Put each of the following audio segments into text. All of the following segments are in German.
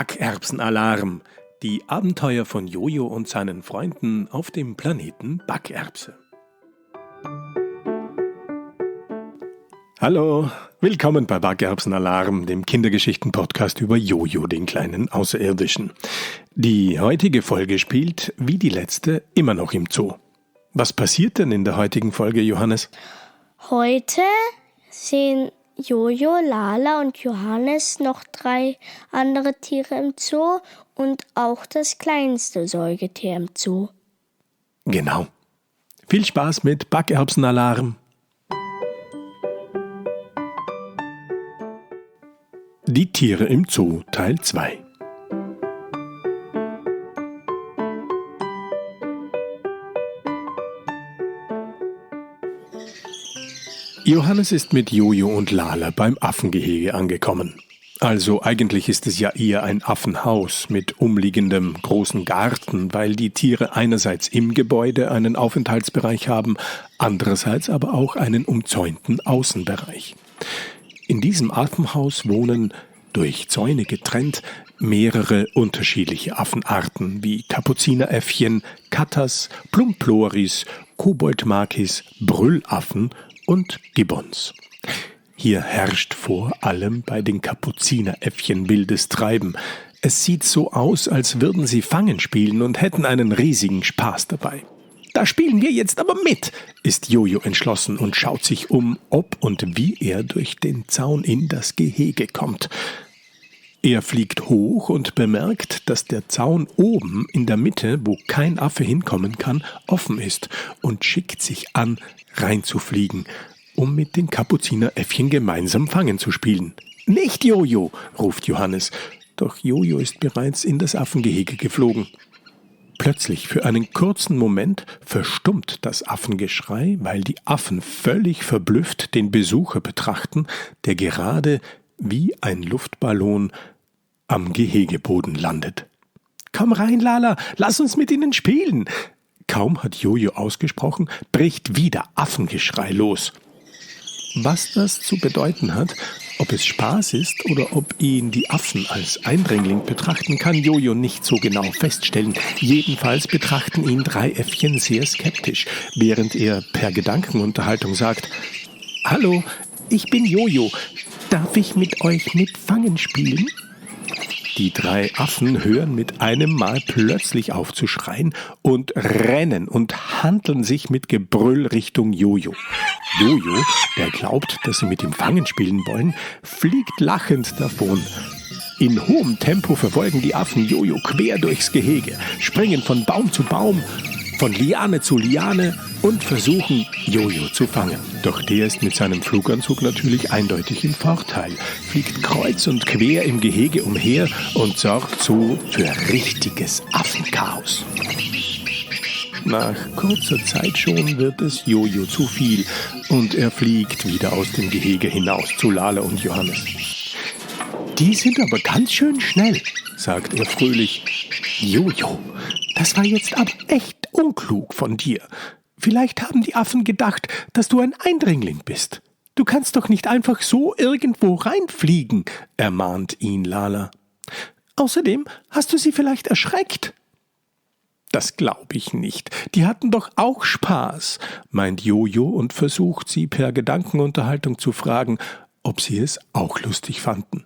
Backerbsenalarm. Die Abenteuer von Jojo und seinen Freunden auf dem Planeten Backerbse. Hallo, willkommen bei Backerbsenalarm, dem Kindergeschichten-Podcast über Jojo, den kleinen Außerirdischen. Die heutige Folge spielt, wie die letzte, immer noch im Zoo. Was passiert denn in der heutigen Folge, Johannes? Heute sehen Jojo, Lala und Johannes noch 3 andere Tiere im Zoo und auch das kleinste Säugetier im Zoo. Genau. Viel Spaß mit Backerbsenalarm. Die Tiere im Zoo, Teil 2. Johannes ist mit Jojo und Lala beim Affengehege angekommen. Also eigentlich ist es ja eher ein Affenhaus mit umliegendem großen Garten, weil die Tiere einerseits im Gebäude einen Aufenthaltsbereich haben, andererseits aber auch einen umzäunten Außenbereich. In diesem Affenhaus wohnen, durch Zäune getrennt, mehrere unterschiedliche Affenarten wie Kapuzineräffchen, Katas, Plumploris, Koboldmakis, Brüllaffen und Gibbons. Hier herrscht vor allem bei den Kapuzineräffchen wildes Treiben. Es sieht so aus, als würden sie Fangen spielen und hätten einen riesigen Spaß dabei. Da spielen wir jetzt aber mit, ist Jojo entschlossen und schaut sich um, ob und wie er durch den Zaun in das Gehege kommt. Er fliegt hoch und bemerkt, dass der Zaun oben in der Mitte, wo kein Affe hinkommen kann, offen ist und schickt sich an, reinzufliegen, um mit den Kapuzineräffchen gemeinsam Fangen zu spielen. »Nicht, Jojo«, ruft Johannes, doch Jojo ist bereits in das Affengehege geflogen. Plötzlich, für einen kurzen Moment, verstummt das Affengeschrei, weil die Affen völlig verblüfft den Besucher betrachten, der gerade wie ein Luftballon am Gehegeboden landet. »Komm rein, Lala, lass uns mit ihnen spielen!« Kaum hat Jojo ausgesprochen, bricht wieder Affengeschrei los. Was das zu bedeuten hat, ob es Spaß ist oder ob ihn die Affen als Eindringling betrachten, kann Jojo nicht so genau feststellen. Jedenfalls betrachten ihn 3 Äffchen sehr skeptisch, während er per Gedankenunterhaltung sagt: »Hallo, ich bin Jojo. Darf ich mit euch mit Fangen spielen?« Die 3 Affen hören mit einem Mal plötzlich auf zu schreien und rennen und handeln sich mit Gebrüll Richtung Jojo. Jojo, der glaubt, dass sie mit ihm Fangen spielen wollen, fliegt lachend davon. In hohem Tempo verfolgen die Affen Jojo quer durchs Gehege, springen von Baum zu Baum, von Liane zu Liane und versuchen, Jojo zu fangen. Doch der ist mit seinem Fluganzug natürlich eindeutig im Vorteil, fliegt kreuz und quer im Gehege umher und sorgt so für richtiges Affenchaos. Nach kurzer Zeit schon wird es Jojo zu viel und er fliegt wieder aus dem Gehege hinaus zu Lala und Johannes. »Die sind aber ganz schön schnell«, sagt er fröhlich. »Jojo, das war jetzt aber echt unklug von dir. Vielleicht haben die Affen gedacht, dass du ein Eindringling bist. Du kannst doch nicht einfach so irgendwo reinfliegen«, ermahnt ihn Lala. »Außerdem hast du sie vielleicht erschreckt.« »Das glaube ich nicht. Die hatten doch auch Spaß«, meint Jojo und versucht sie per Gedankenunterhaltung zu fragen, ob sie es auch lustig fanden.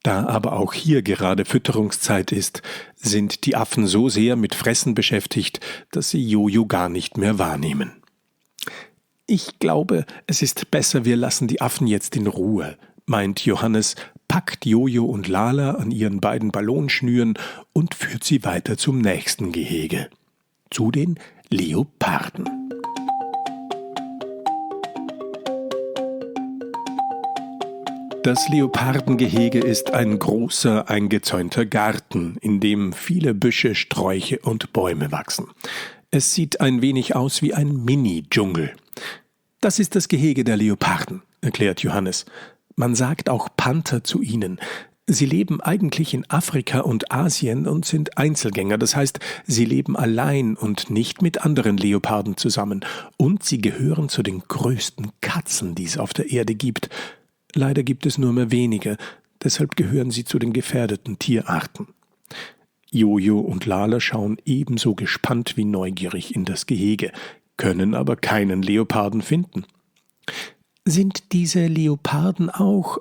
Da aber auch hier gerade Fütterungszeit ist, sind die Affen so sehr mit Fressen beschäftigt, dass sie Jojo gar nicht mehr wahrnehmen. »Ich glaube, es ist besser, wir lassen die Affen jetzt in Ruhe«, meint Johannes, packt Jojo und Lala an ihren beiden Ballonschnüren und führt sie weiter zum nächsten Gehege, zu den Leoparden. Das Leopardengehege ist ein großer, eingezäunter Garten, in dem viele Büsche, Sträuche und Bäume wachsen. Es sieht ein wenig aus wie ein Mini-Dschungel. »Das ist das Gehege der Leoparden«, erklärt Johannes. Man sagt auch Panther zu ihnen. Sie leben eigentlich in Afrika und Asien und sind Einzelgänger, das heißt, sie leben allein und nicht mit anderen Leoparden zusammen. Und sie gehören zu den größten Katzen, die es auf der Erde gibt. Leider gibt es nur mehr wenige, Deshalb gehören sie zu den gefährdeten Tierarten. Jojo und Lala schauen ebenso gespannt wie neugierig in das Gehege, können aber keinen Leoparden finden. Sind diese Leoparden auch,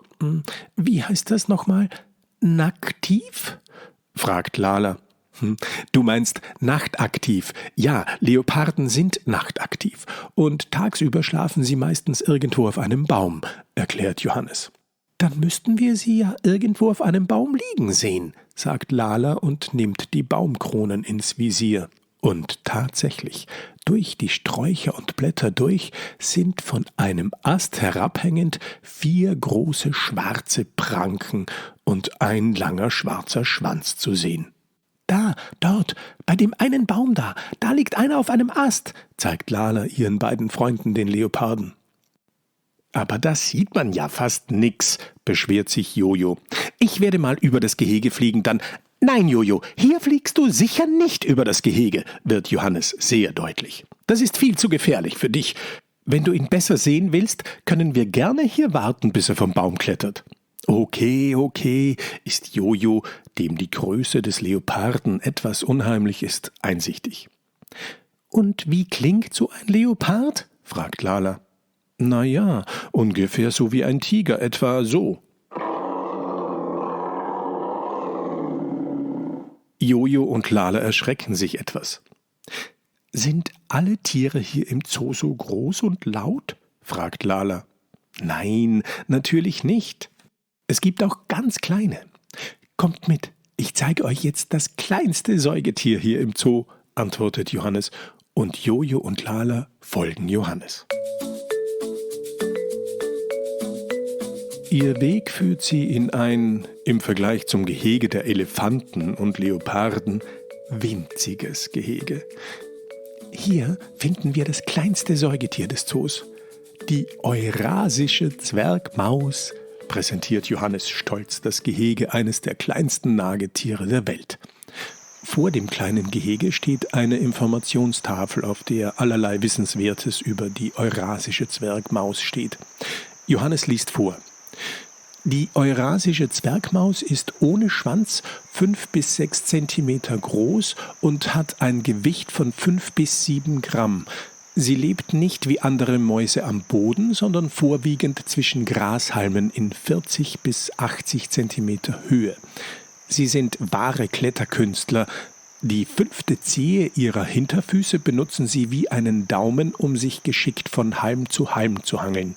wie heißt das nochmal, nacktiv? Fragt Lala. Du meinst nachtaktiv. Ja, Leoparden sind nachtaktiv und tagsüber schlafen sie meistens irgendwo auf einem Baum, erklärt Johannes. Dann müssten wir sie ja irgendwo auf einem Baum liegen sehen, sagt Lala und nimmt die Baumkronen ins Visier. Und tatsächlich, durch die Sträucher und Blätter durch sind von einem Ast herabhängend 4 große schwarze Pranken und ein langer schwarzer Schwanz zu sehen. Da, dort, bei dem einen Baum da liegt einer auf einem Ast, zeigt Lala ihren beiden Freunden den Leoparden. Aber da sieht man ja fast nix, beschwert sich Jojo. Ich werde mal über das Gehege fliegen, dann... Nein, Jojo, hier fliegst du sicher nicht über das Gehege, wird Johannes sehr deutlich. Das ist viel zu gefährlich für dich. Wenn du ihn besser sehen willst, können wir gerne hier warten, bis er vom Baum klettert. Okay, ist Jojo, dem die Größe des Leoparden etwas unheimlich ist, einsichtig. Und wie klingt so ein Leopard? Fragt Lala. Na ja, ungefähr so wie ein Tiger, etwa so. Jojo und Lala erschrecken sich etwas. Sind alle Tiere hier im Zoo so groß und laut? Fragt Lala. Nein, natürlich nicht. Es gibt auch ganz kleine. Kommt mit, ich zeige euch jetzt das kleinste Säugetier hier im Zoo, antwortet Johannes, und Jojo und Lala folgen Johannes. Ihr Weg führt sie in ein, im Vergleich zum Gehege der Elefanten und Leoparden, winziges Gehege. Hier finden wir das kleinste Säugetier des Zoos, die Eurasische Zwergmaus, präsentiert Johannes stolz das Gehege eines der kleinsten Nagetiere der Welt. Vor dem kleinen Gehege steht eine Informationstafel, auf der allerlei Wissenswertes über die Eurasische Zwergmaus steht. Johannes liest vor. Die Eurasische Zwergmaus ist ohne Schwanz 5 bis 6 Zentimeter groß und hat ein Gewicht von 5 bis 7 Gramm. Sie lebt nicht wie andere Mäuse am Boden, sondern vorwiegend zwischen Grashalmen in 40 bis 80 Zentimeter Höhe. Sie sind wahre Kletterkünstler. Die 5. Zehe ihrer Hinterfüße benutzen sie wie einen Daumen, um sich geschickt von Halm zu hangeln.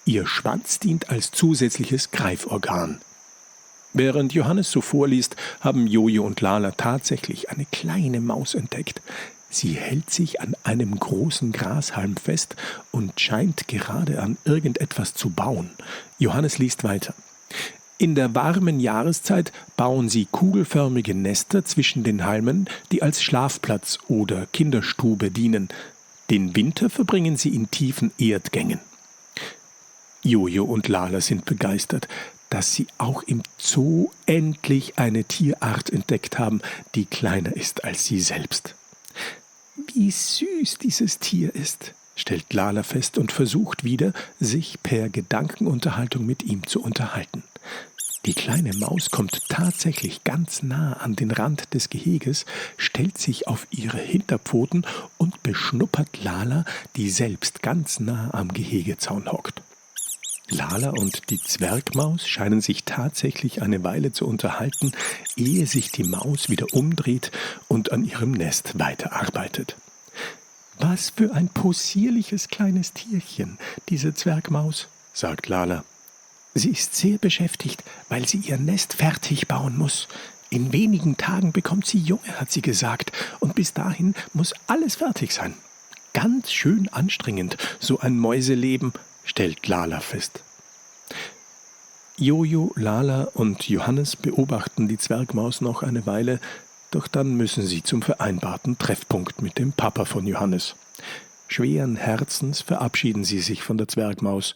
Ihr Schwanz dient als zusätzliches Greiforgan. Während Johannes so vorliest, haben Jojo und Lala tatsächlich eine kleine Maus entdeckt. Sie hält sich an einem großen Grashalm fest und scheint gerade an irgendetwas zu bauen. Johannes liest weiter. In der warmen Jahreszeit bauen sie kugelförmige Nester zwischen den Halmen, die als Schlafplatz oder Kinderstube dienen. Den Winter verbringen sie in tiefen Erdgängen. Jojo und Lala sind begeistert, dass sie auch im Zoo endlich eine Tierart entdeckt haben, die kleiner ist als sie selbst. Wie süß dieses Tier ist, stellt Lala fest und versucht wieder, sich per Gedankenunterhaltung mit ihm zu unterhalten. Die kleine Maus kommt tatsächlich ganz nah an den Rand des Geheges, stellt sich auf ihre Hinterpfoten und beschnuppert Lala, die selbst ganz nah am Gehegezaun hockt. Lala und die Zwergmaus scheinen sich tatsächlich eine Weile zu unterhalten, ehe sich die Maus wieder umdreht und an ihrem Nest weiterarbeitet. »Was für ein possierliches kleines Tierchen, diese Zwergmaus«, sagt Lala. »Sie ist sehr beschäftigt, weil sie ihr Nest fertig bauen muss. In wenigen Tagen bekommt sie Junge, hat sie gesagt, und bis dahin muss alles fertig sein. Ganz schön anstrengend, so ein Mäuseleben«, stellt Lala fest. Jojo, Lala und Johannes beobachten die Zwergmaus noch eine Weile, doch dann müssen sie zum vereinbarten Treffpunkt mit dem Papa von Johannes. Schweren Herzens verabschieden sie sich von der Zwergmaus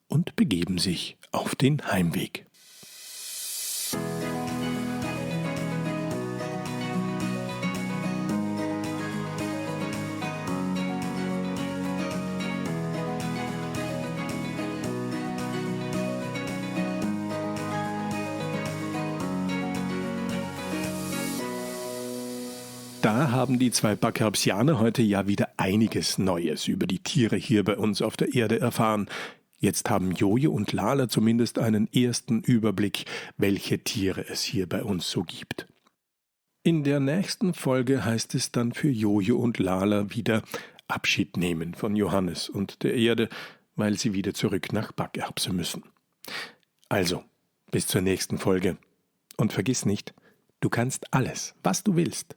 und begeben sich auf den Heimweg. daher haben die zwei Baggerbsianer heute ja wieder einiges Neues über die Tiere hier bei uns auf der Erde erfahren. Jetzt haben Jojo und Lala zumindest einen ersten Überblick, welche Tiere es hier bei uns so gibt. In der nächsten Folge heißt es dann für Jojo und Lala wieder Abschied nehmen von Johannes und der Erde, weil sie wieder zurück nach Baggerbse müssen. Also, bis zur nächsten Folge. Und vergiss nicht, du kannst alles, was du willst.